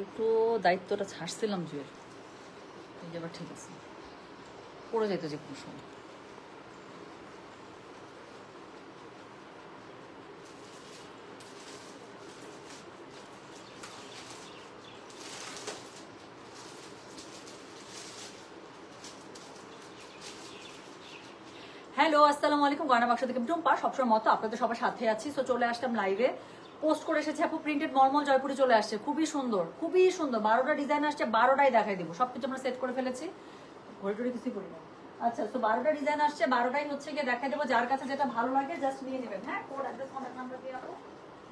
একটু দায়িত্বটা ছাড়ছিলাম জুয়েল, এই আবার ঠিক আছে, পড়ে যেত যে কোনো সময়। হ্যালো, আসসালামু আলাইকুম। গয়না বাক্স থেকে টুম্পা, সবসময় মতো আপনাদের সবার সাথে আছি। সো চলে আসলাম লাইভে, পোস্ট করে এসেছে আপু প্রিন্টেড মলমল জয়পুরি চলে আসছে, খুবই সুন্দর খুবই সুন্দর। 12টা ডিজাইন আসছে, 12টাই দেখাই দিব। সবকিছু আমরা সেট করে ফেলেছি, ঘড়ি কিছুই করি না। আচ্ছা, তো 12টা ডিজাইন আসছে, 12টাই হচ্ছে গিয়ে দেখাই দেবো। যার কাছে যেটা ভালো লাগে জাস্ট নিয়ে নেবেন। হ্যাঁ, কোড অ্যাড্রেস কন্ট্যাক্ট নাম্বার দিয়ে আপু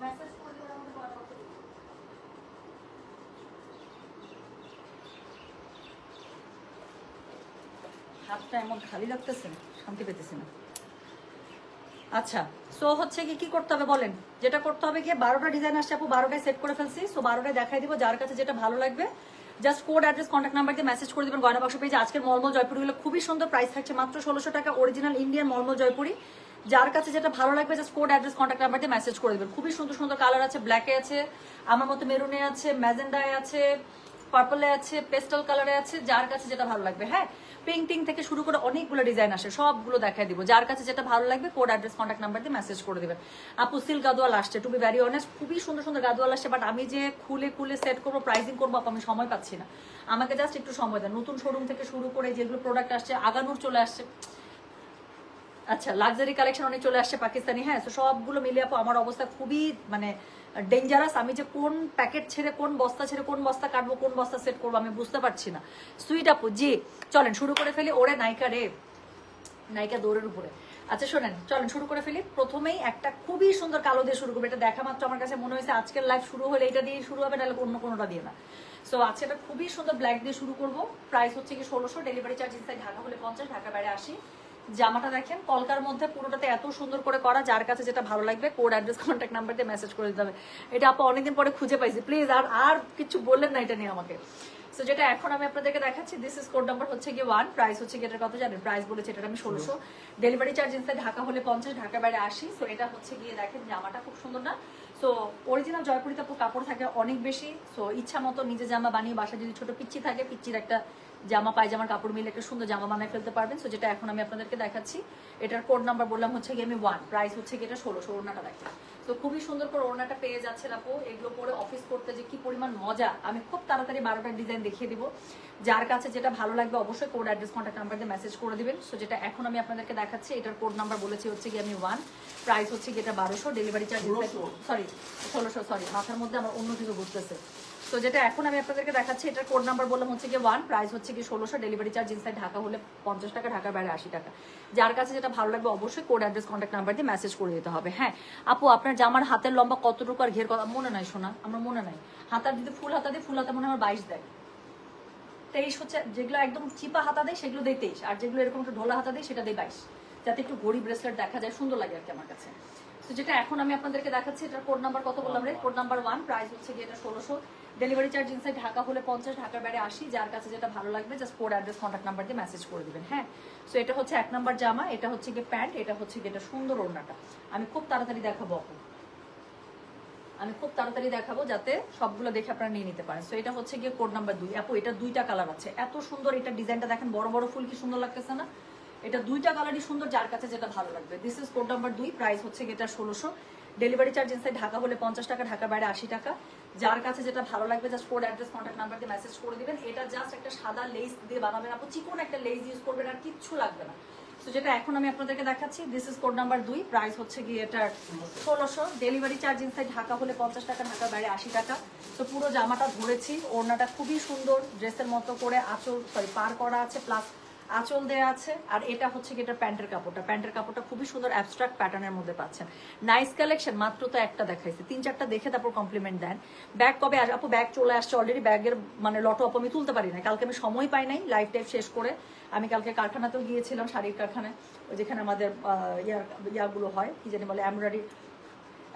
মেসেজ করে দেবেন আমাদের গয়না বাক্স থেকে। হাতটা এমন খালি লাগতেছে, শান্তি পেতেছি না। আচ্ছা, সো হচ্ছে কি করতে হবে বলেন? যেটা করতে হবে গিয়ে 12টা ডিজাইন আসছে আপু, 12টায় সেট করে ফেলছি। সো 12টায় দেখাই দিব। যার কাছে যেটা ভালো লাগবে just code address contact number দিয়ে মেসেজ করে দিবেন গয়না বাক্স পেজে। আজকের মলমল জয়পুরিগুলো খুবই সুন্দর, প্রাইস থাকছে মাত্র 1600 টাকা, অরিজিনাল ইন্ডিয়ান মলমল জয়পুরি। যার কাছে যেটা ভালো লাগবে just code address contact number দিয়ে মেসেজ করে দিবেন। খুবই সুন্দর সুন্দর কালার আছে, ব্ল্যাকে আছে, আমার মতো মেরুনে আছে, ম্যাজেন্ডায় আছে, পার্পলে আছে, পেস্টাল কালারে আছে, যার কাছে যেটা ভালো লাগবে। হ্যাঁ, পেইন্টিং থেকে শুরু করে অনেকগুলো ডিজাইন আসে, সবগুলো দেখাই দিব। যার কাছে যেটা ভালো লাগবে কোড অ্যাড্রেস কন্ট্যাক্ট নাম্বার দিয়ে মেসেজ করে দিবেন। আপু সিল্ক গাদোয়াল আসছে, টু বি ভ্যারি অনেস্ট খুবই সুন্দর সুন্দর গাদোয়াল আসছে, বাট আমি যে খুলে খুলে সেট করবো, প্রাইসিং করবো, আমি সময় পাচ্ছি না। আমাকে জাস্ট একটু সময় দেন। নতুন শোরুম থেকে শুরু করে যেগুলো প্রোডাক্ট আসছে, আগানুর চলে আসছে, আচ্ছা লাক্সারি কালেকশন অনেক চলে আসছে পাকিস্তানি। হ্যাঁ, তো সবগুলো মিলিয়ে আপু আমার অবস্থা খুবই মানে ডেঞ্জারাস। আমি যে কোন প্যাকেট ছেড়ে কোন বস্তা ছেড়ে কোন বস্তা কাটবো, কোন বস্তা সেট করবো আমি বুঝতে পারছি না। সুইট আপু জি, চলেন শুরু করে ফেলি। ওরে নায়িকা রে, নায়িকা দৌড়ের উপরে। আচ্ছা শোনেন, চলেন শুরু করে ফেলি। প্রথমেই একটা খুবই সুন্দর কালো দিয়ে শুরু করবো। এটা দেখা মাত্র আমার কাছে মনে হয়েছে আজকের লাইভ শুরু হলে এটা দিয়ে শুরু হবে, নাহলে অন্য কোনোটা দিয়ে না। সো আজকে এটা খুবই সুন্দর ব্ল্যাক দিয়ে শুরু করবো। প্রাইস হচ্ছে কি 1600, ডেলিভারি চার্জ ইনসাইড ঢাকা হলে 50, ঢাকা বাইরে 80। জামাটা দেখেন কলকার মধ্যে, পুরোটাতে এত সুন্দর করে করা। যার কাছে যেটা ভালো লাগবে কোড অ্যাড্রেস কন্ট্যাক্ট নাম্বার দিয়ে মেসেজ করে দিতে হবে। এটা আপু অনেকদিন পরে খুঁজে পাইছি, প্লিজ আর আর কিছু বললেন না এটা নিয়ে আমাকে। সো যেটা এখন আমি আপনাদেরকে দেখাচ্ছি, দিস ইজ কোড নাম্বার হচ্ছে গিয়ে 1, প্রাইস হচ্ছে গিয়ে এটার কথা জানেন, প্রাইস বলেছে এটা আমি 1600, ডেলিভারি চার্জ ইনসাইড ঢাকা হলে 50, ঢাকা বাইরে 80। সো এটা হচ্ছে গিয়ে দেখেন জামাটা খুব সুন্দর না? সো অরিজিনাল জয়পুরিতে কাপড় থাকে অনেক বেশি। সো ইচ্ছা মতো নিজে জামা বানিয়ে বাসায় যদি ছোট পিচ্ছি থাকে, পিচ্ছির একটা জামা পায়জামার কাপড় মিলে একটা সুন্দর জামা বানায় ফেলতে পারবেন। সো যেটা এখন আমি আপনাদেরকে দেখাচ্ছি, এটার কোড নাম্বার বললাম হচ্ছে গিয়ে আমি 1, প্রাইস হচ্ছে গিয়ে এটা 1600। ওড়নাটা দেখেন, তো খুবই সুন্দর করে ওড়নাটা পেয়ে যাচ্ছেন আপু। এগুলো পরে অফিস করতে যে কি পরিমাণ মজা, আমি খুব তাড়াতাড়ি 12টার ডিজাইন দেখিয়ে দিব। যার কাছে যেটা ভালো লাগবে অবশ্যই কোড অ্যাড্রেস কন্ট্যাক্ট নাম্বার দিয়ে মেসেজ করে দিবেন। সো যেটা এখন আমি আপনাদেরকে দেখাচ্ছি, এটার কোড নাম্বার বলেছি হচ্ছে গিয়ে আমি 1, প্রাইস হচ্ছে গিয়ে এটা 1200, ডেলিভারি চার্জ সরি 1600, সরি মাথার মধ্যে আমার অন্য কিছু ঘুরতেছে। তো যেটা এখন আমি আপনাদেরকে দেখাচ্ছি, এটার কোড নাম্বার বললাম হচ্ছে গিয়ে 1, প্রাইস হচ্ছে গিয়ে 1600, ডেলিভারি চার্জ ইনসাইড ঢাকা হলে 50 টাকা, ঢাকার বাইরে 80 টাকা। যার কাছে যেটা ভালো লাগবে অবশ্যই কোড অ্যাড্রেস কন্ট্যাক্ট নাম্বার দিয়ে মেসেজ করে দিতে হবে। হ্যাঁ আপু, আপনার জামার হাতের লম্বা কতটুকু আর ঘের কথা মনে নাই শোনা? আমার মনে নাই। হাতার যদি ফুল হাতা দিই, ফুল হাতা মনে হয় আমার 22 দেয়। 23 হচ্ছে, যেগুলো একদম চিপা হাতা দেয় সেগুলো দেয় 23, আর যেগুলো এরকম একটু ঢোলা হাতা দেয় সেটা দেয় 22, যাতে একটু ঘড়ি ব্রেসলেট দেখা যায়, সুন্দর লাগে আর কি আমার কাছে। তো যেটা এখন আমি আপনাদেরকে দেখাচ্ছি, এটার কোড নাম্বার কত বললাম রে? কোড নাম্বার 1, প্রাইস হচ্ছে গিয়ে এটা 1600, ডেলিভারি চার্জ ইনসাইড ঢাকা হলে 50, ঢাকার বাইরে 80। যার কাছে যেটা ভালো লাগবে just code address contact number দিয়ে মেসেজ করে দিবেন। হ্যাঁ, সো এটা হচ্ছে 1 নাম্বার জামা, এটা হচ্ছে গিয়ে প্যান্ট, এটা হচ্ছে গিয়ে এটা সুন্দর ওড়নাটা। আমি খুব তাড়াতাড়ি দেখাবো আপু, আমি খুব তাড়াতাড়ি দেখাবো যাতে সবগুলো দেখে আপনারা নিয়ে নিতে পারেন। সো এটা হচ্ছে গিয়ে কোড নাম্বার 2 আপু। এটা 2টা কালার আছে, এত সুন্দর। এটা ডিজাইনটা দেখেন, বড় বড় ফুল কি সুন্দর লাগতেছে না? এটা 2টা কালারই সুন্দর, যার কাছে যেটা ভালো লাগবে। This is code number 2, price হচ্ছে গিয়ে এটা 1600, ডেলিভারি চার্জ ইনসাইড ঢাকা হলে 50 টাকা, ঢাকার বাইরে 80 টাকা। যার কাছে যেটা ভালো লাগবে just code address contact number দিয়ে মেসেজ করে দিবেন। এটা জাস্ট একটা সাদা লেস দিয়ে বানাবেন আপু, চিকন একটা লেস ইউজ করবেন, আর কিচ্ছু লাগবে না। তো যেটা এখন আমি আপনাদেরকে দেখাচ্ছি, this is code number 2, price হচ্ছে গিয়ে এটার 1600, ডেলিভারি চার্জ ইনসাইড ঢাকা হলে 50 টাকা, ঢাকার বাইরে 80 টাকা। তো পুরো জামাটা ধরেছি, ওড়নাটা খুবই সুন্দর, ড্রেসের মতো করে আঁচল পার করা আছে, প্লাস আঁচল দেয়া আছে। আর এটা হচ্ছে কি, এটা প্যান্টের কাপড়টা, প্যান্টের কাপড়টা খুবই সুন্দর অ্যাবস্ট্রাক্ট প্যাটার্নের মধ্যে পাচ্ছেন। নাইস কালেকশন, মাত্র তো একটা দেখাইছি, 3-4টা দেখে তারপর কমপ্লিমেন্ট দেন। ব্যাগ কবে আপু? ব্যাগ চলে আসছে অলরেডি, ব্যাগের মানে লটো আপু আমি তুলতে পারি না, কালকে আমি সময় পাই নাই লাইভ টাইভ শেষ করে। আমি কালকে কারখানাতেও গিয়েছিলাম, শাড়ির কারখানায়, ওই যেখানে আমাদের ইয়াগুলো হয়, কি জানি বলে,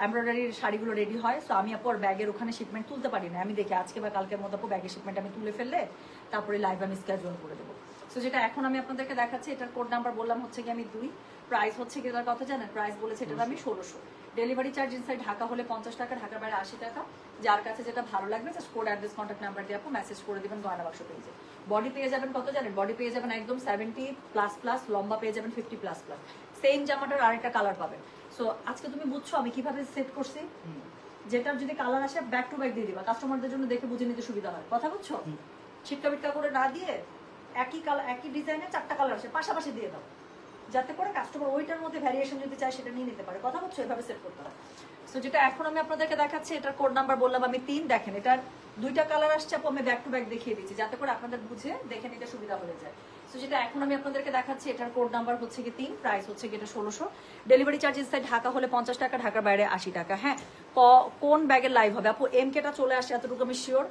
এমব্রয়ডারির শাড়িগুলো রেডি হয়। সো আমি আপু ব্যাগের ওখানে শিপমেন্ট তুলতে পারি না। আমি দেখি আজকে বা কালকের মতো আপু ব্যাগের শিপমেন্ট আমি তুলে ফেললে তারপরে লাইভ আমি স্কেজুয়াল করে দেবো। সো যেটা এখন আমি আপনাদেরকে দেখাচ্ছি, এটার কোড নাম্বার বললাম হচ্ছে কি আমি 2, প্রাইস হচ্ছে কি, এটার কথা জানেন, প্রাইস বলেছে এটা আমি 1600, ডেলিভারি চার্জ ইনসাইড ঢাকা হলে 50 টাকা, ঢাকার বাইরে 80 টাকা। যার কাছে যেটা ভালো লাগবে just code address contact number দিয়ে আপু মেসেজ করে দিবেন গয়না বাক্স পেজে। বডি পেয়ে যাবেন কত জানেন? বডি পেয়ে যাবেন একদম 70++, লম্বা পেয়ে যাবেন 50++। সেম জামাটার আরেকটা কালার পাবেন। সো আজকে তুমি বুঝছো আমি কিভাবে সেট করছি? যেটার যদি কালার আসে ব্যাক টু ব্যাক দিয়ে দিবা, কাস্টমারদের জন্য দেখে বুঝে নিতে সুবিধা হয়। কথা বুঝছো? ছিটকা বিটকা করে না দিয়ে একই কালার একই ডিজাইনের 4টা কালার আসে পাশাপাশি দিয়ে দাও, যাতে করে কাস্টমার ওইটার মধ্যে ভ্যারিয়েশন যদি চায় সেটা নিয়ে নিতে পারে। কথা বুঝছো? এভাবে সেট করতে হয়। সো যেটা এখন আমি আপনাদেরকে দেখাচ্ছি এটার কোড নাম্বার বললাম আমি 3। দেখেন এটার 2টা কালার আসছে আপু, আমি ব্যাক টু ব্যাক দেখিয়ে দিচ্ছি যাতে করে আপনাদের বুঝে দেখে নিতে সুবিধা হয়ে যায়। সো যেটা এখন আমি আপনাদেরকে দেখাচ্ছি এটার কোড নাম্বার হচ্ছে কি 3, প্রাইস হচ্ছে কি এটা 1600। ডেলিভারি চার্জ ইনসাইড ঢাকা হলে 50 টাকা, ঢাকার বাইরে 80 টাকা। হ্যাঁ, কোন ব্যাগের লাইভ হবে আপু? এমকেটা চলে আসে এতটুকু আমি শিওর,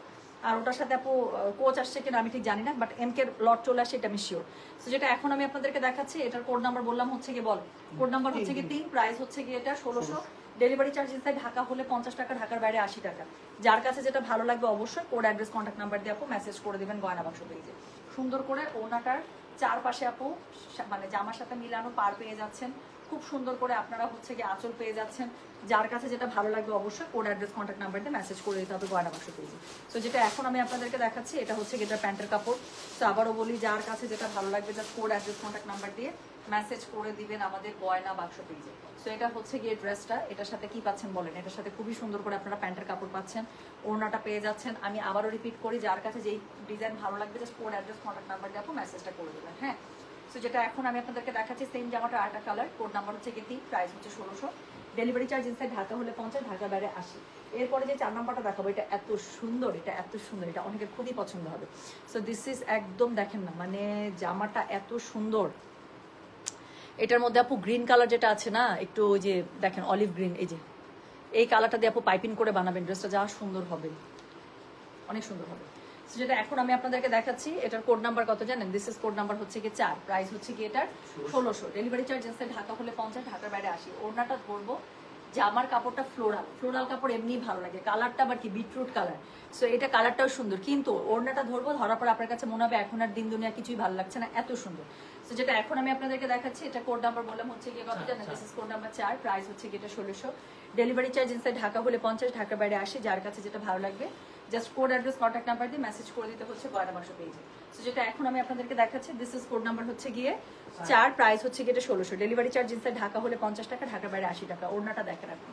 আর ওটার সাথে আপু কোচ আসছে কিনা আমি ঠিক জানি না, বাট এমকে লট চলে আসে এটা আমি শিওর। সো যেটা এখন আমি আপনাদেরকে দেখাচ্ছি এটার কোড নাম্বার বললাম হচ্ছে কি, বল কোড নাম্বার হচ্ছে কি 3, প্রাইস হচ্ছে কি এটা 1600। ডেলিভারি চার্জ ইনসাইড ঢাকা হলে 50 টাকা, ঢাকার বাইরে 80 টাকা। যার কাছে যেটা ভালো লাগবে অবশ্যই কোড অ্যাড্রেস কন্ট্যাক্ট নাম্বার দিয়ে আপু মেসেজ করে দিবেন গয়না বাক্স পেজে। সুন্দর করে ওনাটার চারপাশে আপু মানে জামার সাথে মিলানো পার পেয়ে যাচ্ছেন, খুব সুন্দর করে আপনারা হচ্ছে কি আঁচল পেয়ে যাচ্ছেন। যার কাছে যেটা ভালো লাগবে অবশ্যই কোড অ্যাড্রেস কন্ট্যাক্ট নাম্বার দিয়ে মেসেজ করে দিতে হবে গয়না বাক্স পেজে। তো যেটা এখন আমি আপনাদেরকে দেখাচ্ছি এটা হচ্ছে কি এটা প্যান্টের কাপড়। তো আবারও বলি, যার কাছে যেটা ভালো লাগবে just code address contact number দিয়ে মেসেজ করে দিবেন আমাদের গয়না বাক্স পেজে। সো এটা হচ্ছে গিয়ে ড্রেসটা, এটার সাথে কি পাচ্ছেন বলেন? এটার সাথে খুবই সুন্দর করে আপনারা প্যান্টের কাপড় পাচ্ছেন, ওড়নাটা পেয়ে যাচ্ছেন। আমি আবারও রিপিট করি, যার কাছে যেই ডিজাইন ভালো লাগবে just code address contact number দিয়ে আপু মেসেজটা করে দেবেন। হ্যাঁ, সো যেটা এখন আমি আপনাদেরকে দেখাচ্ছি সেম জামাটা আরেকটা কালার, কোড নাম্বার হচ্ছে কি 3, প্রাইস হচ্ছে 1600। ডেলিভারি চার্জ ইনসাইড ঢাকা হলে 50, ঢাকার বাইরে 80। এরপরে যে 4 নাম্বারটা দেখাবো এটা এত সুন্দর, এটা এত সুন্দর, এটা অনেকের খুবই পছন্দ হবে। সো দিস ইজ একদম দেখেন না, মানে জামাটা এত সুন্দর। এটার মধ্যে আপু গ্রিন কালার যেটা আছে না, একটু ওই যে দেখেন অলিভ গ্রিন, এই যে এই কালারটা দিয়ে আপু পাইপিং করে বানাবেন ড্রেসটা, যা সুন্দর হবে, অনেক সুন্দর হবে। যেটা এখন আমি আপনাদেরকে দেখাচ্ছি এটার কোড নাম্বার কত জানেন? দিস ইজ কোড নাম্বার হচ্ছে কি 4, প্রাইস হচ্ছে কি এটার 1600। ডেলিভারি চার্জ ইনসাইড ঢাকা হলে 50, ঢাকার বাইরে 80। ওড়নাটা ধরবো, জামার কাপড়টা ফ্লোরাল কাপড় এমনি ভালো লাগে, কালারটা আবার কি বিটরুট কালার। সো এটা কালারটাও সুন্দর, কিন্তু ওড়নাটা ধরবো, ধরার পর আপনার কাছে মনে হবে এখন আর দিন দুনিয়া কিছুই ভালো লাগছে না, এত সুন্দর। সো যেটা এখন আমি আপনাদেরকে দেখাচ্ছি এটা কোড নাম্বার বললাম হচ্ছে কি কত জানেন? This is code number 4, price হচ্ছে কি এটা 1600। ডেলিভারি চার্জ ইনসাইড ঢাকা হলে 50, ঢাকার বাইরে 80। যার কাছে যেটা ভালো লাগবে just code address contact number দিয়ে মেসেজ করে দিতে হচ্ছে গয়না বাক্স পেজে। সো যেটা এখন আমি আপনাদেরকে দেখাচ্ছি দিস ইজ কোড নাম্বার হচ্ছে গিয়ে 4, প্রাইস হচ্ছে গিয়ে এটা 1600। ডেলিভারি চার্জ ইনসাইড ঢাকা হলে 50 টাকা, ঢাকার বাইরে 80 টাকা। ওড়নাটা দেখেন আপনি,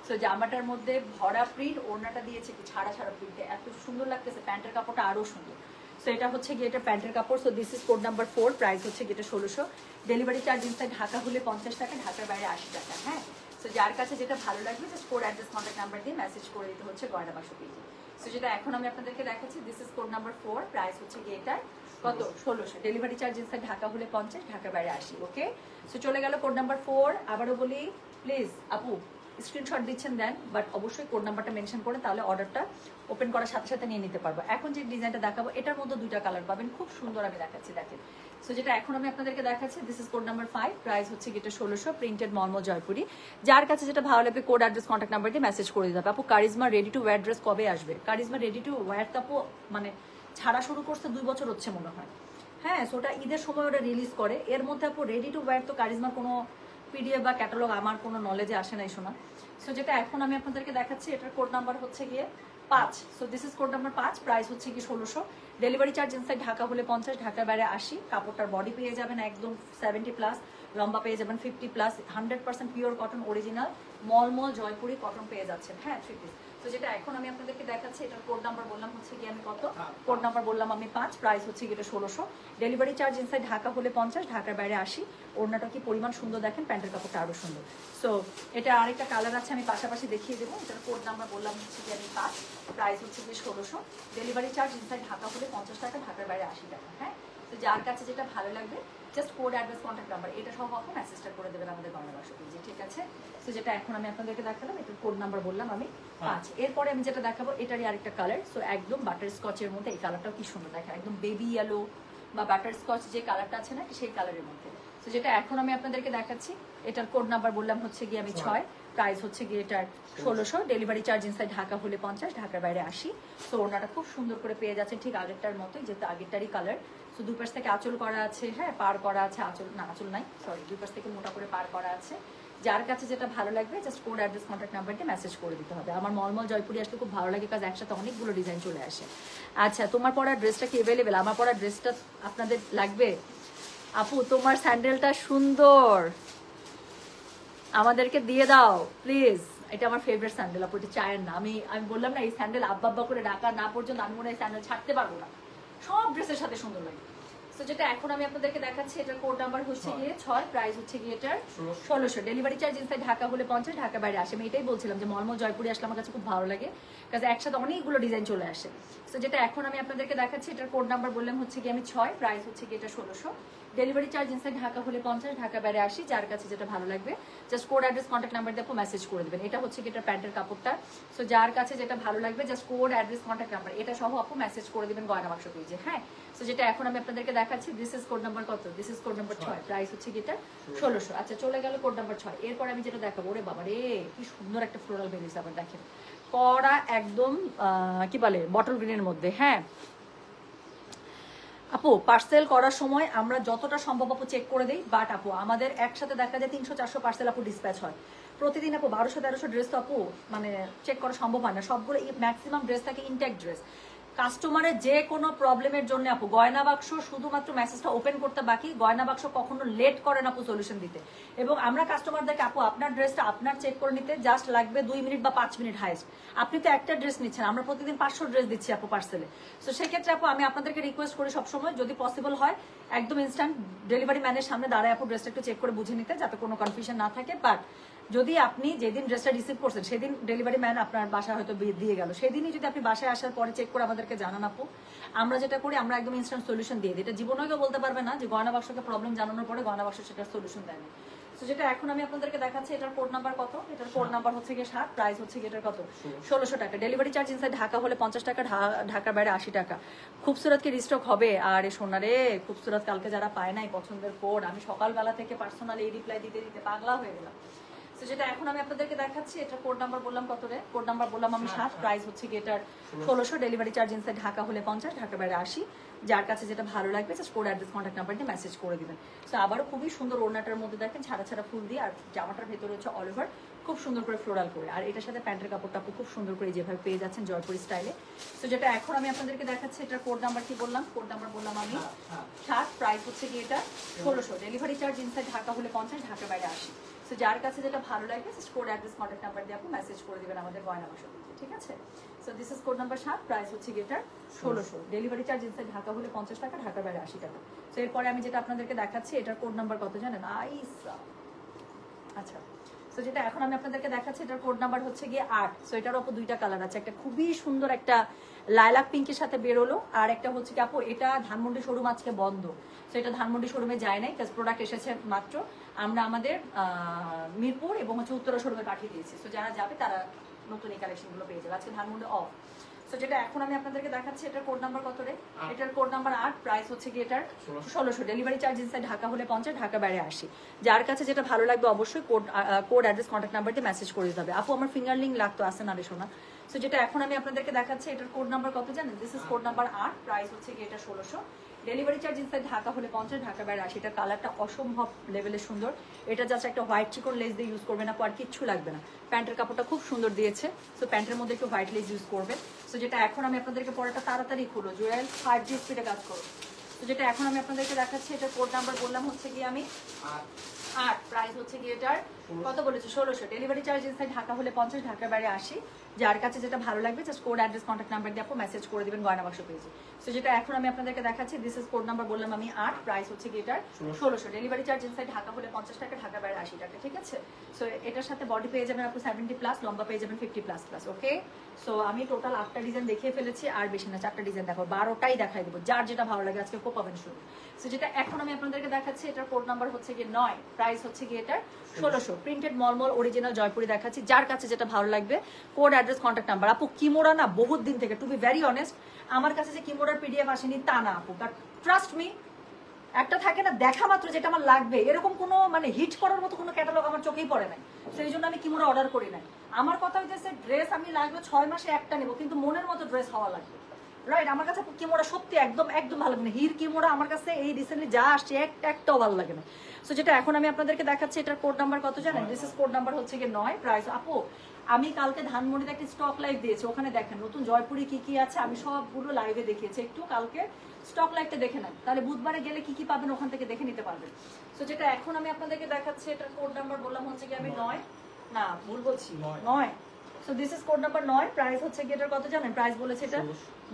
সো জামাটার মধ্যে ভরা প্রিন্ট, ওড়নাটা দিয়েছে কি ছাড়া ছাড়া প্রিন্টে, এত সুন্দর লাগতেছে। প্যান্টের কাপড়টা আরো সুন্দর। সো এটা হচ্ছে গিয়ে এটা প্যান্টের কাপড়। So this is code number 4, price হচ্ছে গিয়ে এটা 1600। ডেলিভারি চার্জ ইনসাইড ঢাকা হলে 50 টাকা, ঢাকার বাইরে 80 টাকা। হ্যাঁ, সো যার কাছে যেটা ভালো লাগবে just code address contact number দিয়ে মেসেজ করে দিতে হচ্ছে গয়না বাক্স পেজে। সো যেটা এখন আমি আপনাদেরকে দেখাচ্ছি this is code number 4, price হচ্ছে গিয়ে এটা কত 1600। ডেলিভারি চার্জ ইনসাইড ঢাকা হলে 50, ঢাকার বাইরে 80। ওকে, সো চলে গেল কোড নাম্বার 4। আবারও বলি প্লিজ আপু স্ক্রিনশট দিচ্ছেন দেন, বাট অবশ্যই কোড নাম্বারটা মেনশন করে, তাহলে অর্ডারটা ওপেন করার সাথে সাথে নিয়ে নিতে পারবো। এখন যে ডিজাইনটা দেখাবো এটার মধ্যে 2টা কালার পাবেন, খুব সুন্দর আমি দেখাচ্ছি দেখেন। সো যেটা এখন আমি আপনাদেরকে দেখাচ্ছি this is code number 5, price হচ্ছে গিয়ে এটা 1600। প্রিন্টেড মর্ম জয়পুরি। যার কাছে যেটা ভালো লাগবে কোড অ্যাড্রেস কন্ট্যাক্ট নাম্বার দিয়ে মেসেজ করে দিতে হবে। আপু charisma ready to wire dress কবে আসবে? কারিজমা রেডি টু ওয়্যার তো আপু মানে ছাড়া শুরু করতে 2 বছর হচ্ছে মনে হয়। হ্যাঁ, সো ওটা ঈদের সময় ওটা রিলিজ করে। এর মধ্যে আপু রেডি টু ওয়্যার তো কারিজমার কোনো পিডিএফ বা ক্যাটালগ আমার কোনো নলেজে আসে নাই শোনা। সো যেটা এখন আমি আপনাদেরকে দেখাচ্ছি এটার কোড নাম্বার হচ্ছে গিয়ে 5। So this is code number 5, price হচ্ছে কি 1600। ডেলিভারি চার্জ ইনসাইড ঢাকা হলে 50, ঢাকার বাইরে 80। কাপড়টার বডি পেয়ে যাবেন একদম 70+, লম্বা পেয়ে যাবেন 50+, 100% পিওর কটন অরিজিনাল মলমল জয়পুরি কটন পেয়ে যাচ্ছেন। হ্যাঁ, 3 পিস। তো যেটা এখন আমি আপনাদেরকে দেখাচ্ছি এটার কোড নাম্বার বললাম হচ্ছে কি আমি কত, কোড নাম্বার বললাম আমি 5, প্রাইস হচ্ছে কি এটা 1600। ডেলিভারি চার্জ ইনসাইড ঢাকা হলে 50, ঢাকার বাইরে 80। ওড়নাটা কি পরিমাণ সুন্দর দেখেন, প্যান্টের কাপড়টা আরো সুন্দর। সো এটা আরেকটা কালার আছে, আমি পাশাপাশি দেখিয়ে দেবো। এটার কোড নাম্বার বললাম হচ্ছে কি আমি 5, প্রাইস হচ্ছে কি 1600। ডেলিভারি চার্জ ইনসাইড ঢাকা হলে 50 টাকা, ঢাকার বাইরে 80 টাকা। হ্যাঁ, তো যার কাছে যেটা ভালো লাগবে just code address contact number এটা সহ আপনি মেসেজটা করে দেবেন আমাদের গয়না বাক্স পেজে, ঠিক আছে? সো যেটা এখন আমি আপনাদেরকে দেখালাম এটার কোড নাম্বার বললাম আমি 5। এরপরে আমি যেটা দেখাবো এটারই আরেকটা কালার। সো একদম বাটার স্কচের মধ্যে এই কালারটাও কি সুন্দর দেখেন, একদম বেবি ইয়েলো বা বাটার স্কচ যে কালারটা আছে না সেই কালারের মধ্যে। তো যেটা এখন আমি আপনাদেরকে দেখাচ্ছি এটার কোড নাম্বার বললাম হচ্ছে গিয়ে আমি 6, প্রাইস হচ্ছে গিয়ে এটার 1600। ডেলিভারি চার্জ ইনসাইড ঢাকা হলে 50, ঢাকার বাইরে 80। সো ওনাটা খুব সুন্দর করে পেয়ে যাচ্ছেন ঠিক আগেরটার মতোই, যেহেতু আগেরটারই কালার। সো দুই পাশ থেকে আঁচল করা আছে, হ্যাঁ পার করা আছে, আঁচল না আঁচল নাই সরি, দুই পাশ থেকে মোটা করে পার করা আছে। যার কাছে যেটা ভালো লাগবে just code address contact number দিয়ে মেসেজ করে দিতে হবে। আমার মলমল জয়পুরি আসলে খুব ভালো লাগে, কাজ একসাথে অনেকগুলো ডিজাইন চলে আসে। আচ্ছা, তোমার পরা ড্রেসটা কি অ্যাভেলেবেল? আমার পরা ড্রেসটা আপনাদের লাগবে? আপু তোমার স্যান্ডেলটা সুন্দর, আমাদেরকে দিয়ে দাও প্লিজ। এটা আমার ফেভারিট স্যান্ডেল আপু, এটা চায়ের না। আমি বললাম না, এই স্যান্ডেল আব্বা আব্বা করে ডাকা না পর্যন্ত আমি মনে হয় স্যান্ডেল ছাড়তে পারবো না, সব ড্রেসের সাথে সুন্দর লাগে। তো যেটা এখন আমি আপনাদেরকে দেখাচ্ছি, এটার কোড নাম্বার হচ্ছে গিয়ে 6, প্রাইস হচ্ছে গিয়ে এটার 1600। ডেলিভারি চার্জ ইনসাইড ঢাকা হলে 50, ঢাকা বাইরে আসে। আমি এটাই বলছিলাম যে মলমল জয়পুরি আসলে আমার কাছে খুব ভালো লাগে, কারণ একসাথে অনেকগুলো ডিজাইন চলে আসে। তো যেটা এখন আমি আপনাদেরকে দেখাচ্ছি, এটার কোড নাম্বার বললাম হচ্ছে গিয়ে আমি 6, প্রাইস হচ্ছে গিয়ে এটা 1600। ডেলিভারি চার্জ ইনসাইড ঢাকা হলে 50, ঢাকা বাইরে আসি। যার কাছে যেটা ভালো লাগবে just code address contact number দিয়ে মেসেজ করে দেবেন। এটা হচ্ছে কি এটা প্যান্টের কাপড়টা। সো যার কাছে যেটা ভালো লাগবে just code address contact number এটা সহ আপু মেসেজ করে দিবেন গয়না বাক্স পেজে। হ্যাঁ, সো যেটা এখন আমি আপনাদেরকে দেখাচ্ছি, দিস ইজ কোড নাম্বার কত? This is code number 6, price হচ্ছে কি এটা 1600। আচ্ছা, চলে গেল কোড নাম্বার 6। এরপর আমি যেটা দেখাবো, ওরে বাবা রে কি সুন্দর একটা ফ্লোরাল বেরিয়েছে। আবার দেখেন কড়া একদম কি বলে বটল গ্রিনের মধ্যে। হ্যাঁ আপু, পার্সেল করার সময় আমরা যতটা সম্ভব আপু চেক করে দিই, বাট আপু আমাদের একসাথে দেখা যায় 300-400 পার্সেল আপু ডিসপ্যাচ হয় প্রতিদিন আপু। 1200-1300 ড্রেস তো আপু মানে চেক করা সম্ভব হয় না, সবগুলো ম্যাক্সিমাম ড্রেস থাকে ইনট্যাক্ট ড্রেস। কাস্টমারের যে কোনো প্রবলেমের জন্য আপু গয়না বাক্স শুধুমাত্র মেসেজটা ওপেন করতে বাকি, গয়না বাক্স কখনো লেট করে না আপু সলিউশন দিতে। এবং আমরা কাস্টমারদেরকে আপু আপনার ড্রেসটা আপনার চেক করে নিতে জাস্ট লাগবে 2 মিনিট বা 5 মিনিট হাইস্ট। আপনি তো একটা ড্রেস নিচ্ছেন, আমরা প্রতিদিন 500 ড্রেস দিচ্ছি আপু পার্সেলে। তো সেক্ষেত্রে আপু আমি আপনাদেরকে রিকোয়েস্ট করি সবসময় যদি পসিবল হয় একদম ইনস্ট্যান্ট ডেলিভারি ম্যানের সামনে দাঁড়ায় আপু ড্রেসটা একটু চেক করে বুঝে নিতে, যাতে কোনো কনফিউশন না থাকে। বাট যদি আপনি যেদিন ড্রেসটা রিসিভ করছেন সেদিন ডেলিভারি ম্যান আপনার বাসায় হয়তো দিয়ে গেল, সেদিনই যদি আপনি বাসায় আসার পরে চেক করে আমাদেরকে জানান আপু, আমরা যেটা করি আমরা একদম ইনস্ট্যান্ট সলিউশন দিয়ে দিই। এটা জীবনেও কেউ বলতে পারবে না যে গয়না বাক্সকে প্রবলেম জানানোর পরে গয়না বাক্স সেটার সলিউশন দেয়নি। তো যেটা এখন আমি আপনাদেরকে দেখাচ্ছি, এটার কোড নাম্বার কত? এটার কোড নাম্বার হচ্ছে গিয়ে 7, প্রাইস হচ্ছে গিয়ে এটার কত 1600 টাকা। ডেলিভারি চার্জ ইনসাইড ঢাকা হলে 50 টাকা, ঢাকার বাইরে 80 টাকা। খুবসুরত কি রিস্টক হবে? আর এ সোনা রে খুবসুরত কালকে যারা পায় নাই পছন্দের কোড, আমি সকালবেলা থেকে পার্সোনালি এই রিপ্লাই দিতে দিতে পাগলা হয়ে গেলাম। তো যেটা এখন আমি আপনাদেরকে দেখাচ্ছি, এটা কোড নাম্বার বললাম কত রে? কোড নাম্বার বললাম আমি 7, প্রাইস হচ্ছে গিয়ে এটার 1600। ডেলিভারি চার্জ ইনসাইড ঢাকা হলে 50, ঢাকা বাইরে 80। যার কাছে যেটা ভালো লাগবে just code address contact number দিয়ে মেসেজ করে দিবেন। তো আবারও খুবই সুন্দর ওড়নাটার মধ্যে দেখেন ছাড়া ছাড়া ফুল দিয়ে, আর জামাটার ভেতরে হচ্ছে অল ওভার খুব সুন্দর করে ফ্লোরাল করে, আর এটার সাথে প্যান্টের কাপড়টা আপু খুব সুন্দর করে যেভাবে পেয়ে যাচ্ছেন জয়পুরি স্টাইলে। তো যেটা এখন আমি আপনাদেরকে দেখাচ্ছি, এটার কোড নাম্বার কি বললাম? কোড নাম্বার বললাম আমি 7, প্রাইস হচ্ছে গিয়ে এটা 1600। ডেলিভারি চার্জ ইনসাইড ঢাকা হলে 50, ঢাকা বাইরে 80। তো যার কাছে যেটা ভালো লাগবে just code address contact number দিয়ে আপনি মেসেজ করে দিবেন আমাদের গয়না বাক্স, ঠিক আছে? So this is code number 7, price হচ্ছে গিয়ে 1600। ডেলিভারি চার্জ ইনসাইড ঢাকা হলে 50 টাকা, ঢাকার বাইরে 80 টাকা। তো এরপরে আমি যেটা আপনাদেরকে দেখাচ্ছি, এটার কোড নাম্বার কত জানেন? আচ্ছা, সো যেটা এখন আমি আপনাদেরকে দেখাচ্ছি, এটার কোড নাম্বার হচ্ছে গিয়ে 8। সো এটার উপর 2টা কালার আছে, একটা খুবই সুন্দর একটা লাইলাক পিঙ্কের সাথে বেরোলো, আর একটা হচ্ছে কি আপু এটা ধানমন্ডি শোরুম আজকে বন্ধ। সো এটা ধানমন্ডি শোরুমে যায় নাই, কাজ প্রোডাক্ট এসেছে মাত্র, আমরা আমাদের মিরপুর এবং হচ্ছে উত্তরা শোরুমে পাঠিয়ে দিয়েছি। সো যারা যাবে তারা নতুন এই কালেকশনগুলো পেয়ে যাবে, আজকে ধানমন্ডি অফ। সো যেটা এখন আমি আপনাদেরকে দেখাচ্ছি, এটার কোড নাম্বার কত রে? এটার কোড নাম্বার 8, প্রাইস হচ্ছে কি এটার 1600। ডেলিভারি চার্জ ইনসাইড ঢাকা হলে 50, ঢাকা বাইরে 80। যার কাছে যেটা ভালো লাগবে অবশ্যই কোড অ্যাড্রেস কন্ট্যাক্ট নাম্বার দিয়ে মেসেজ করে দিতে হবে। আপু আমার ফিঙ্গার লিঙ্ক লাগতো, আসে না রে শোনা। সো যেটা এখন আমি আপনাদেরকে দেখাচ্ছি, এটার কোড নাম্বার কত জানেন? This is code number 8, price হচ্ছে কি এটা 1600। ডেলিভারি চার্জ ইনসাইড ঢাকা হলে 50, ঢাকা বাইরে 80। এটা কালারটা অসম্ভব লেভেলের সুন্দর, এটা জাস্ট একটা হোয়াইট চিকন লেস দিয়ে ইউজ করবেন আপু, আর কিচ্ছু লাগবে না। প্যান্টের কাপড়টা খুব সুন্দর দিয়েছে, সো প্যান্টের মধ্যে একটু হোয়াইট লেস ইউজ করবেন। সো যেটা এখন আমি আপনাদেরকে পরেটা তাড়াতাড়ি খুলো, জুয়েল 5G স্পিডে কাজ করো। তো যেটা এখন আমি আপনাদেরকে দেখাচ্ছি, এটার কোড নাম্বার বললাম হচ্ছে কি আমি 8, প্রাইস হচ্ছে কি এটার কত বলেছে 1600। ডেলিভারি চার্জ ইনসাইড ঢাকা হলে 50, ঢাকার বাইরে 80। যার কাছে যেটা ভালো লাগবে just code address contact number দিয়ে আপু মেসেজ করে দিবেন গয়না বাক্স পেজে। সো যেটা এখন আমি আপনাদেরকে দেখাচ্ছি, দিস ইজ কোড নাম্বার বললাম আমি 8, প্রাইস হচ্ছে কি এটার 1600। ডেলিভারি চার্জ ইনসাইড ঢাকা হলে 50 টাকা, ঢাকার বাইরে 80 টাকা, ঠিক আছে? সো এটার সাথে বডি পেয়ে যাবেন আপু 70+, লম্বা পেয়ে যাবেন 50++, ওকে? সো আমি টোটাল 8টা ডিজাইন দেখিয়ে ফেলেছি, আর বেশি না 4টা ডিজাইন দেখো, 12টাই দেখাই দেবো, যার যেটা ভালো লাগে আজকে কোপাবেন শুরু। সো যেটা এখন আমি আপনাদেরকে দেখাচ্ছি, এটার কোড নাম্বার হচ্ছে গিয়ে 9, প্রাইস হচ্ছে গিয়ে এটার 1600। প্রিন্টেড মলমল অরিজিনাল জয়পুরি দেখাচ্ছি, যার কাছে যেটা ভালো লাগবে কোড অ্যাড্রেস কন্ট্যাক্ট নাম্বার। আপু কিমোরা না বহুত দিন থেকে, টু বি ভেরি অনেস্ট, আমার কাছে যে কিমোরার পিডিএফ আসেনি তা না আপু, বাট ট্রাস্ট মি, একটা থাকে না দেখা মাত্র যেটা আমার লাগবে, এরকম কোনো মানে হিট করার মতো কোনো ক্যাটালগ আমার চোখেই পড়ে নাই, সেই জন্য আমি কিমোরা অর্ডার করি নাই। আমার কথা হইতেছে ড্রেস আমি লাগবে 6 মাসে একটা নেবো, কিন্তু মনের মতো ড্রেস হওয়া লাগবে। রাইট, আমার কাছে কিমোরা সত্যি একদম একদম ভালো লাগে না। হির কিমোরা আমার কাছে এই রিসেন্টলি যা আসছে একটাও ভালো লাগে না। সো যেটা এখন আমি আপনাদেরকে দেখাচ্ছি, এটার কোড নাম্বার কত জানেন? দিস ইজ কোড নাম্বার হচ্ছে কি 9 প্রাইস। আপু আমি কালকে ধানমন্ডিতে একটা স্টক লাইভ দিয়েছি, ওখানে দেখেন নতুন জয়পুরি কি কি আছে আমি সবগুলো লাইভে দেখিয়েছি। একটু কালকে স্টক লাইভটা দেখে নেন, তাহলে বুধবারে গেলে কি কি পাবেন ওখান থেকে দেখে নিতে পারবেন। সো যেটা এখন আমি আপনাদেরকে দেখাচ্ছি, এটার কোড নাম্বার বললাম হচ্ছে কি আমি 9, না ভুল বলছি 9। So this is code number 9 price হচ্ছে কি এটার কত জানেন? প্রাইস বলেছে এটা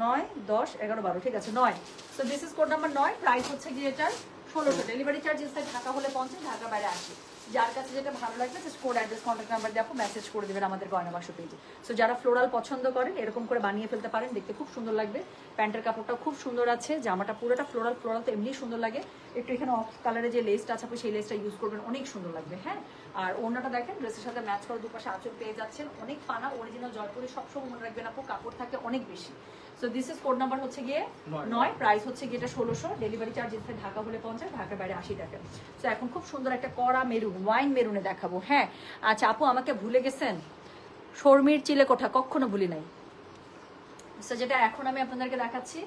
9, 10, 11, 12, ঠিক আছে 9। So this is code number 9 price হচ্ছে কি এটার 1600। ডেলিভারি চার্জ ইনসাইড ঢাকা হলে 50, ঢাকা বাইরে 80। যার কাছে যেটা ভালো লাগবে just code address contact number দিয়ে আপু মেসেজ করে দেবেন আমাদের গয়না বাক্স পেজে। সো যারা ফ্লোরাল পছন্দ করেন এরকম করে বানিয়ে ফেলতে পারেন, দেখতে খুব সুন্দর লাগবে। প্যান্টের কাপড়টাও খুব সুন্দর আছে, জামাটা পুরোটা ফ্লোরাল তো এমনি সুন্দর লাগে। একটু এখানে অফ কালারে যে লেসটা আছে আপু সেই লেসটা ইউজ করবেন, অনেক সুন্দর লাগবে। হ্যাঁ, আর ওড়নাটা দেখেন ড্রেসের সাথে ম্যাচ করে দুপাশে আঁচল পেয়ে যাচ্ছেন, অনেক পানা অরিজিনাল জয়পুরি। সবসময় মনে রাখবেন আপু কাপড় থাকে অনেক বেশি। So this is code number হচ্ছে গিয়ে 9 প্রাইস হচ্ছে গিয়ে এটা 1600। ডেলিভারি চার্জ ইনসাইড ঢাকা হলে 50, ঢাকার বাইরে 80 টাকা। সো এখন খুব সুন্দর একটা কড়া মেরুন ওয়াইন মেরুনে দেখাবো। হ্যাঁ আচ্ছা আপু আমাকে ভুলে গেছেন, শর্মির চিলে কোঠা কখনো ভুলি নাই। সো যেটা এখন আমি আপনাদেরকে দেখাচ্ছি,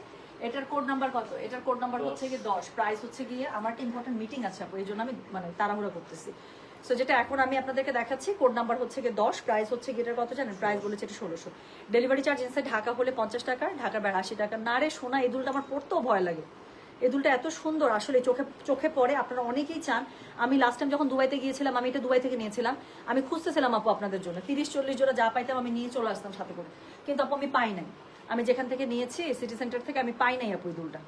এটার কোড নাম্বার কত? এটার কোড নাম্বার হচ্ছে গিয়ে 10 প্রাইস হচ্ছে গিয়ে, আমার একটা ইম্পর্টেন্ট মিটিং আছে আপু এই জন্য আমি মানে তাড়াহুড়ো করতেছি। সো যেটা এখন আমি আপনাদেরকে দেখাচ্ছি কোড নাম্বার হচ্ছে গিয়ে 10 প্রাইস হচ্ছে গিয়ে এটার কত জানেন? প্রাইস বলেছে এটা 1600। ডেলিভারি চার্জ ইনসাইড ঢাকা হলে 50 টাকা, ঢাকার বাইরে 80 টাকা। না রে সোনা, এই দুলটা আমার পড়তেও ভয় লাগে। এই দুলটা এত সুন্দর আসলে চোখে পড়ে। আপনারা অনেকেই চান, আমি লাস্ট টাইম যখন দুবাইতে গিয়েছিলাম আমি এটা দুবাই থেকে নিয়েছিলাম, আমি খুঁজতেছিলাম আপু আপনাদের জন্য 30-40 জোড়া যা পাইতাম আমি নিয়ে চলে আসতাম সাথে করে, কিন্তু আপু আমি পাই নাই। আমি যেখান থেকে নিয়েছি সিটি সেন্টার থেকে আমি পাই নাই আপু এই দুলটা।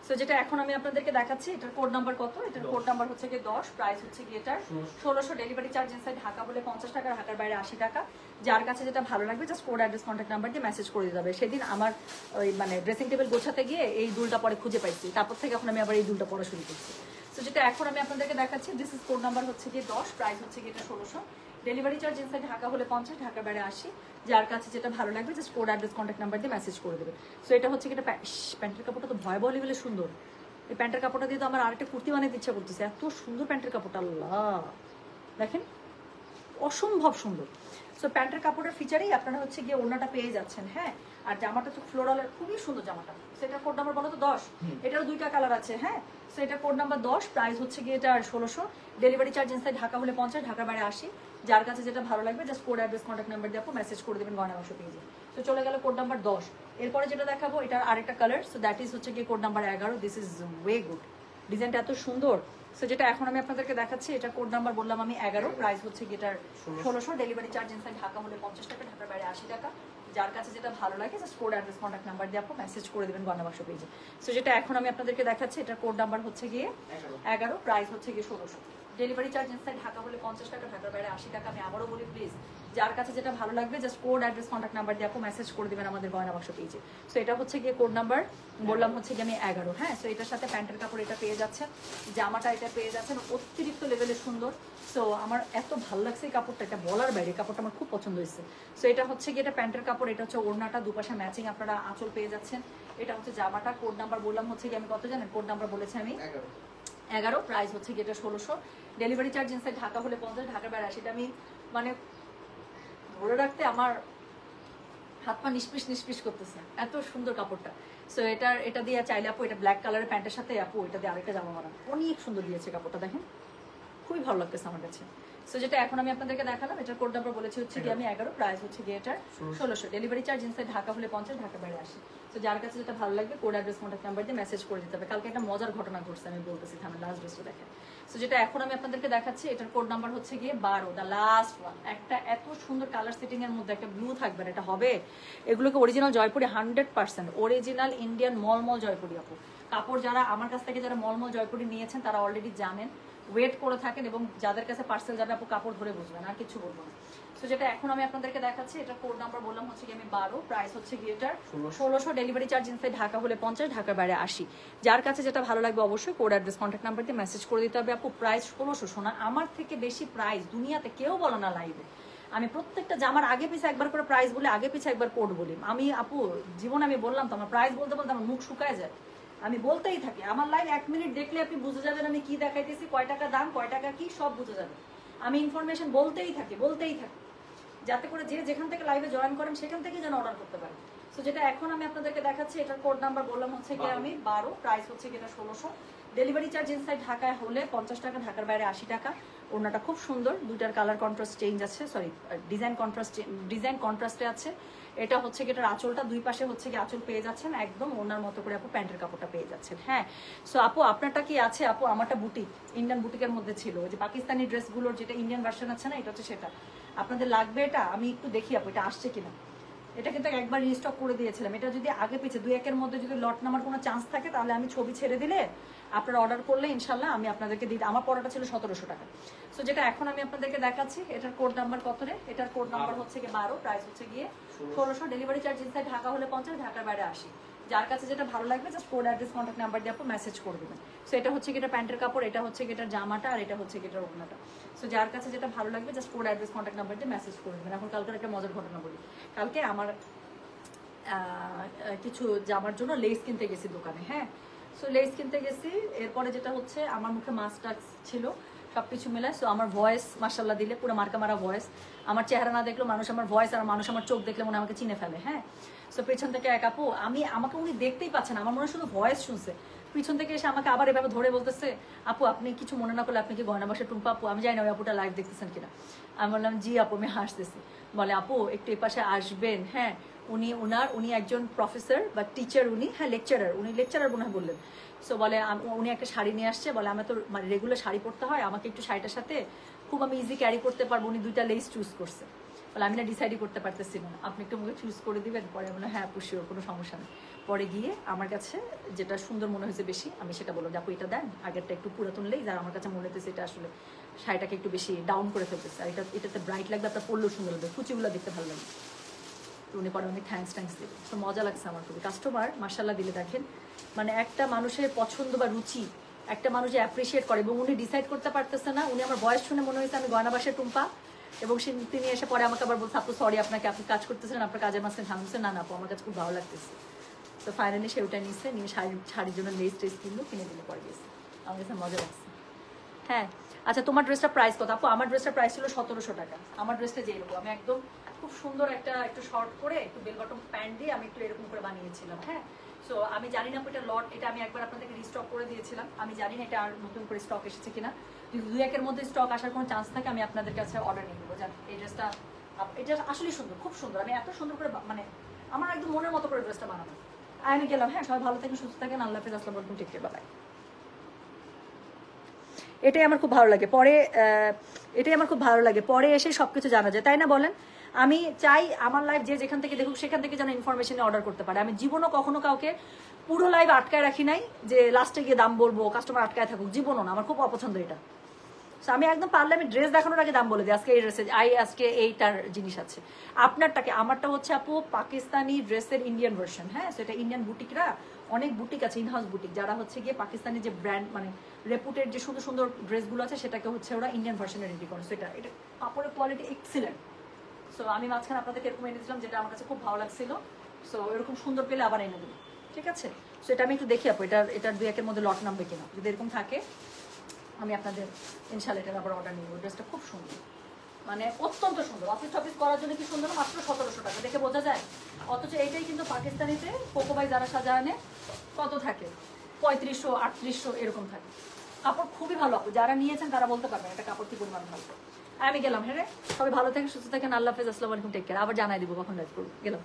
সো যেটা এখন আমি আপনাদেরকে দেখাচ্ছি, এটার কোড নাম্বার কত? এটার কোড নাম্বার হচ্ছে গিয়ে 10 প্রাইস হচ্ছে গিয়ে এটার 1600। ডেলিভারি চার্জ ইনসাইড ঢাকা বলে 50 টাকা, ঢাকার বাইরে 80 টাকা। যার কাছে যেটা ভালো লাগবে just code address contact number দিয়ে মেসেজ করে দিতে হবে। সেদিন আমার ওই মানে ড্রেসিং টেবিল গোছাতে গিয়ে এই দুলটা পরে খুঁজে পাইছি, তারপর থেকে এখন আমি আবার এই দুলটা পড়া শুরু করছি। সো যেটা এখন আমি আপনাদেরকে দেখাচ্ছি, দিস ইজ কোড নাম্বার হচ্ছে গিয়ে 10 প্রাইস হচ্ছে গিয়ে এটা 1600। ডেলিভারি চার্জ ইনসাইড ঢাকা হলে 50, ঢাকার বাইরে 80। যার কাছে যেটা ভালো লাগবে just code address contact number দিয়ে মেসেজ করে দেবে। সো এটা হচ্ছে এটা প্যান্টের কাপড়টা তো ভয়াবহ লেভেলে সুন্দর। এই প্যান্টের কাপড়টা দিয়ে তো আমার আরেকটা কুর্তি বানাতে ইচ্ছা করতেছে, এত সুন্দর প্যান্টের কাপড়টা, আল্লাহ দেখেন অসম্ভব সুন্দর। সো প্যান্টের কাপড়ের ফিচারেই আপনারা হচ্ছে গিয়ে ওড়নাটা পেয়ে যাচ্ছেন। হ্যাঁ, আর জামাটা তো ফ্লোরালের খুবই সুন্দর জামাটা। সেটা কোড নাম্বার বলো তো 10, এটারও 2টা কালার আছে। হ্যাঁ, সো এটা কোড নাম্বার 10 প্রাইস হচ্ছে গিয়ে এটা 1600। ডেলিভারি চার্জ ইনসাইড ঢাকা হলে 50, ঢাকার বাইরে 80। যার কাছে যেটা ভালো লাগবে just code address contact number দিয়ে আপু মেসেজ করে দেবেন গয়না বাক্স পেজে। তো চলে গেল কোড নাম্বার 10। এরপরে যেটা দেখাবো এটার আরেকটা কালার, সো দ্যাট ইজ হচ্ছে গিয়ে code number 11। This is way good, ডিজাইনটা এত সুন্দর। সো যেটা এখন আমি আপনাদেরকে দেখাচ্ছি, এটা কোড নাম্বার বললাম আমি 11 প্রাইস হচ্ছে গিয়ে এটার 1600। ডেলিভারি চার্জ ইনসাইড ঢাকা হলে 50 টাকা, ঢাকার বাইরে 80 টাকা। যার কাছে যেটা ভালো লাগে just code address contact number দিয়ে আপু মেসেজ করে দেবেন গয়না বাক্স পেজে। সো যেটা এখন আমি আপনাদেরকে দেখাচ্ছি, এটার কোড নাম্বার হচ্ছে গিয়ে 11 প্রাইস হচ্ছে গিয়ে 1600। ডেলিভারি চার্জ ইনসাইড ঢাকা হলে 50 টাকা, ঢাকার বাইরে 80 টাকা। আমি আবারও বলি প্লিজ, যার কাছে যেটা ভালো লাগবে just code address contact number দিয়ে আপু মেসেজ করে দেবেন আমাদের গয়না বাক্স পেজে। সো এটা হচ্ছে গিয়ে কোড নাম্বার বললাম হচ্ছে গিয়ে আমি 11। হ্যাঁ, সো এটার সাথে প্যান্টের কাপড় এটা পেয়ে যাচ্ছেন, জামাটা এটা পেয়ে যাচ্ছেন, অতিরিক্ত লেভেলে সুন্দর। সো আমার এত ভালো লাগছে এই কাপড়টা, এটা বলার বাইরে, কাপড়টা আমার খুব পছন্দ হয়েছে। সো এটা হচ্ছে গিয়ে এটা প্যান্টের কাপড়, এটা হচ্ছে ওড়নাটা দুপাশে ম্যাচিং, আপনারা আঁচল পেয়ে যাচ্ছেন। এটা হচ্ছে জামাটা, কোড নাম্বার বললাম হচ্ছে গিয়ে আমি কত জানেন? কোড নাম্বার বলেছি আমি 11 প্রাইস হচ্ছে গিয়ে এটা 1600। ডেলিভারি চার্জ ইনসাইড ঢাকা হলে 50, ঢাকার বাইরে 80। আমি মানে ধরে রাখতে আমার হাত পা নিষ্পিস করতেছে, এত সুন্দর কাপড়টা। সো এটা দিয়ে চাইলে আপু এটা ব্ল্যাক কালারের প্যান্টের সাথে আপু এটা দিয়ে আরেকটা জামা বানান, অনেক সুন্দর দিয়েছে কাপড়টা, দেখেন খুবই ভালো লাগতেছে আমার কাছে। সো যেটা এখন আমি আপনাদেরকে দেখালাম, এটার কোড নাম্বার বলেছি হচ্ছে গিয়ে আমি 11 প্রাইস হচ্ছে গিয়ে এটার 1600। ডেলিভারি চার্জ ইনসাইড ঢাকা হলে 50, ঢাকার বাইরে 80। তো যার কাছে যেটা ভালো লাগবে কোড অ্যাড্রেস কন্ট্যাক্ট নাম্বার দিয়ে মেসেজ করে দিতে হবে। কালকে একটা মজার ঘটনা ঘটছে, আমি বলতেছি থামেন লাস্ট ড্রেসটা দেখেন। সো যেটা এখন আমি আপনাদেরকে দেখাচ্ছি, এটার কোড নাম্বার হচ্ছে গিয়ে 12, দ্য লাস্ট ওয়ান। একটা এত সুন্দর কালার সেটিং এর মধ্যে একটা ব্লু থাকবে, এটা হবে এগুলোকে অরিজিনাল জয়পুরি 100% অরিজিনাল ইন্ডিয়ান মলমল জয়পুরি আপু। কাপড় যারা আমার কাছ থেকে যারা মলমল জয়পুরি নিয়েছেন তারা অলরেডি জানেন, ওয়েট করে থাকেন, এবং যাদের কাছে পার্সেল যাবে আপু কাপড় ধরে বুঝবেন, আর কিছু বলবো না। সো যেটা এখন আমি আপনাদেরকে দেখাচ্ছি, এটা কোড নাম্বার বললাম হচ্ছে গিয়ে আমি 12 প্রাইস হচ্ছে গিয়ে এটার 1600। ডেলিভারি চার্জ ইনসাইড ঢাকা হলে 50, ঢাকার বাইরে 80। যার কাছে যেটা ভালো লাগবে অবশ্যই কোড অ্যাড্রেস কন্ট্যাক্ট নাম্বার দিয়ে মেসেজ করে দিতে হবে আপু। প্রাইস 1600 শোনা, আমার থেকে বেশি প্রাইস দুনিয়াতে কেউ বলে না লাইভে। আমি প্রত্যেকটা জামার আগে পিছে একবার করে প্রাইস বলে, আগে পিছে একবার কোড বলি আমি আপু। জীবন আমি বললাম তো, আমার প্রাইস বলতে বলতে আমার মুখ শুকায় যায়, আমি বলতেই থাকি। আমার লাইভ 1 মিনিট দেখলে আপনি বুঝে যাবেন আমি কি দেখাইতেছি, কয় টাকা দাম, কয় টাকা কি, সব বুঝে যাবেন। আমি ইনফরমেশন বলতেই থাকি, যাতে করে যে যেখান থেকে লাইভে জয়েন করেন সেখান থেকে যেন অর্ডার করতে পারেন। সো যেটা এখন আমি আপনাদেরকে দেখাচ্ছি, এটার কোড নাম্বার বললাম হচ্ছে গিয়ে আমি 12, প্রাইস হচ্ছে গিয়ে এটা 1600। ডেলিভারি চার্জ ইনসাইড ঢাকায় হলে 50 টাকা, ঢাকার বাইরে 80 টাকা। ওড়নাটা খুব সুন্দর, দুইটার কালার কন্ট্রাস্ট চেঞ্জ আছে, সরি ডিজাইন কন্ট্রাস্টে আছে। এটা হচ্ছে কি এটার আঁচলটা দুই পাশে হচ্ছে কি আঁচল পেয়ে যাচ্ছেন, একদম ওনার মতো করে আপু প্যান্টের কাপড়টা পেয়ে যাচ্ছেন। হ্যাঁ, সো আপু আপনারটা কি আছে? আপু আমারটা বুটিক, ইন্ডিয়ান বুটিকের মধ্যে ছিল, ওই যে পাকিস্তানি ড্রেসগুলোর যেটা ইন্ডিয়ান ভার্সন আছে না, এটা হচ্ছে সেটা। আপনাদের লাগবে এটা? আমি একটু দেখি আপু এটা আসছে কিনা। এটা কিন্তু একবার রিস্টক করে দিয়েছিলাম। এটা যদি আগে পিছে 2-1-এর মধ্যে যদি লট নামার কোনো চান্স থাকে তাহলে আমি ছবি ছেড়ে দিলে আপনারা অর্ডার করলে ইনশাল্লাহ আমি আপনাদেরকে দিই। আমার পড়াটা ছিল 1700 টাকা। সো যেটা এখন আমি আপনাদেরকে দেখাচ্ছি, এটার কোড নাম্বার কত রে? এটার কোড নাম্বার হচ্ছে গিয়ে 12, প্রাইস হচ্ছে গিয়ে 1600। ডেলিভারি চার্জ ইনসাইড ঢাকা হলে 50, ঢাকার বাইরে 80। যার কাছে যেটা ভালো লাগবে just code address contact number দিয়ে আপনি মেসেজ করে দেবেন। সো এটা হচ্ছে গিয়ে প্যান্টের কাপড়, এটা হচ্ছে গিয়ে জামাটা, আর এটা হচ্ছে গিয়ে ওড়নাটা। সো যার কাছে যেটা ভালো লাগবে just code address contact number দিয়ে মেসেজ করে দেবেন। এখন কালকের একটা মজার ঘটনা বলি। কালকে আমার কিছু জামার জন্য লেস কিনতে গেছি দোকানে। হ্যাঁ, সো লেস কিনতে গেছি, এরপরে যেটা হচ্ছে আমার মুখে মাস্ক টাস্ক ছিল সবকিছু মিলে। সো আমার ভয়েস মাশাল্লাহ দিলে পুরো মার্কা মারা ভয়েস, আমার চেহারা না দেখলেও মানুষ আমার ভয়েস আর মানুষ আমার চোখ দেখলে মনে আমাকে চিনে ফেলে। হ্যাঁ, সো পেছন থেকে এক আপু, আমাকে উনি দেখতেই পাচ্ছেন, আমার মনে শুধু ভয়েস শুনছে, পিছন থেকে এসে আমাকে আবার এভাবে ধরে বলতেছে, আপু আপনি কিছু মনে না করলে আপনি কি গয়না বাসা টুম্পা আপু? আমি জানি না ওই আপুটা লাইভ দেখতেছেন কিনা। আমি বললাম জি আপু, আমি হাসতেছি। বলে আপু একটু এ পাশে আসবেন। হ্যাঁ, উনি একজন প্রফেসর বা টিচার, উনি হ্যাঁ লেকচারার, উনি লেকচারার মনে হয় বললেন। সো বলে উনি একটা শাড়ি নিয়ে আসছে, বলে আমি তো মানে রেগুলার শাড়ি পরতে হয়, আমাকে একটু শাড়িটার সাথে খুব আমি ইজি ক্যারি করতে পারবো। উনি 2টা লেস চুজ করছে, বলে আমি না ডিসাইডই করতে পারতেছি না, আপনি একটু মুখে চুজ করে দিবেন। পরে বলে হ্যাঁ পুষিও, কোনো সমস্যা নেই। পরে গিয়ে আমার কাছে যেটা সুন্দর মনে হয়েছে বেশি, আমি সেটা বললাম যে আপু এটা দেন, আগেরটা একটু পুরাতন লেই, যার আমার কাছে মনে হতেছে এটা আসলে শাড়িটাকে একটু বেশি ডাউন করে ফেলতেছে, আর এটাতে ব্রাইট লাগবে, আপনার পরলেও সুন্দর লাগবে, কুচিগুলো দেখতে ভালো লাগবে। তো উনি পরে অনেক থ্যাঙ্কস দিল। তো মজা লাগছে আমার খুবই। কাস্টমার মার্শাল্লাহ দিলে দেখেন, মানে একটা মানুষের পছন্দ বা রুচি একটা মানুষ যে অ্যাপ্রিসিয়েট করে, এবং উনি ডিসাইড করতে পারতেছে না। উনি আমার ভয়েস শুনে মনে হয়েছে আমি গয়না বাসায় টুম্পা, এবং তিনি এসে পরে আমাকে আবার বলছে আপু সরি আপনি কাজ করতেছেন, আপনার কাজের মাঝখানে থামছে না। না আপু আমার কাছে খুব ভালো লাগতেছে। তো ফাইনালি সে ওটা নিচ্ছে, নিয়ে শাড়ির জন্য লেস টেস কিনলো, কিনে দিলে পরে গেছে। আমার কাছে মজা লাগছে। হ্যাঁ, আচ্ছা তোমার ড্রেসটা প্রাইস কত আপু? আমার ড্রেসটা প্রাইস ছিল 1700 টাকা। আমার ড্রেসটা যে এরকম, আমি একদম খুব সুন্দর একটু শর্ট করে একটু বেল বটম প্যান্ট দিয়ে আমি একটু এরকম করে বানিয়েছিলাম। হ্যাঁ, সো আমি জানি না এটা লট, এটা আমি একবার আপনাদেরকে রিস্টক করে দিয়েছিলাম, আমি জানি না এটা আর নতুন করে স্টক এসেছে কিনা। যদি 2-1-এর মধ্যে স্টক আসার কোনো চান্স থাকে আমি আপনাদের কাছে অর্ডার নিয়ে নেবো। জান এই ড্রেসটা, এটা আসলেই সুন্দর, খুব সুন্দর। আমি এত সুন্দর করে মানে আমার একদম মনের মতো করে ড্রেসটা বানাবো। আমি গেলাম। হ্যাঁ, সবাই ভালো থাকেন, সুস্থ থাকেন, আল্লাহ হাফেজ, আসসালামু আলাইকুম, টেক কেয়ার, বাই। এটাই আমার খুব ভালো লাগে, পরে এসে সবকিছু জানা যায়, তাই না বলেন? আমি চাই আমার লাইভ যে যেখান থেকে দেখুক সেখান থেকে যেন ইনফরমেশন অর্ডার করতে পারে। আমি জীবনও কখনো কাউকে পুরো লাইভ আটকায় রাখি নাই যে লাস্টে গিয়ে দাম বলবো, কাস্টমার আটকায় থাকুক, জীবনও না। আমার খুব অপছন্দ এটা। আমি একদম পারলে আমি ড্রেস দেখানোর আগে দাম বলে দিই, আজকে এই ড্রেসে আজকে এইটার জিনিস আছে। আপনারটাকে, আমারটা হচ্ছে আপু পাকিস্তানি ড্রেসের ইন্ডিয়ান ভার্সন। হ্যাঁ, সেটা ইন্ডিয়ান বুটিকরা, অনেক বুটিক আছে, ইনহাউস বুটিক, যারা হচ্ছে গিয়ে পাকিস্তানি যে ব্র্যান্ড মানে রেপুটেড যে সুন্দর সুন্দর ড্রেসগুলো আছে সেটাকে হচ্ছে ওরা ইন্ডিয়ান ভার্সনে রেডি করে। সেটা এটা কাপড়ের কোয়ালিটি এক্সিলেন্ট। সো আমি মাঝখানে আপনাদেরকে এরকম এনে দিয়েছিলাম, যেটা আমার কাছে খুব ভালো লাগছিল। সো এরকম সুন্দর পেলে আবার এনে দেবো, ঠিক আছে? সো এটা আমি একটু দেখি আপু এটার 2-1-এর মধ্যে লট নামবে কিনা। যদি এরকম থাকে আমি আপনাদের ইনশাল্লাহ এটার আবার অর্ডার নিব। ড্রেসটা খুব সুন্দর, মানে অত্যন্ত সুন্দর। অফিস টফিস করার জন্য কি সুন্দর, মাত্র 1700 টাকা, দেখে বোঝা যায়। অথচ এইটাই কিন্তু পাকিস্তানিতে কোকোবাই যারা সাজানে কত থাকে, 3500 3800 এরকম থাকে। কাপড় খুবই ভালো, যারা নিয়েছেন তারা বলতে পারবেন এটা কাপড় কি পরিমাণ ভালো। আমি গেলাম। হ্যাঁ রে, সবাই ভালো থাকেন, সুস্থ থাকেন, আল্লাহ হাফেজ, আসসালামু আলাইকুম, টেক কেয়ার। আবার জানাই দিব কখন লাইভ করবো। গেলাম।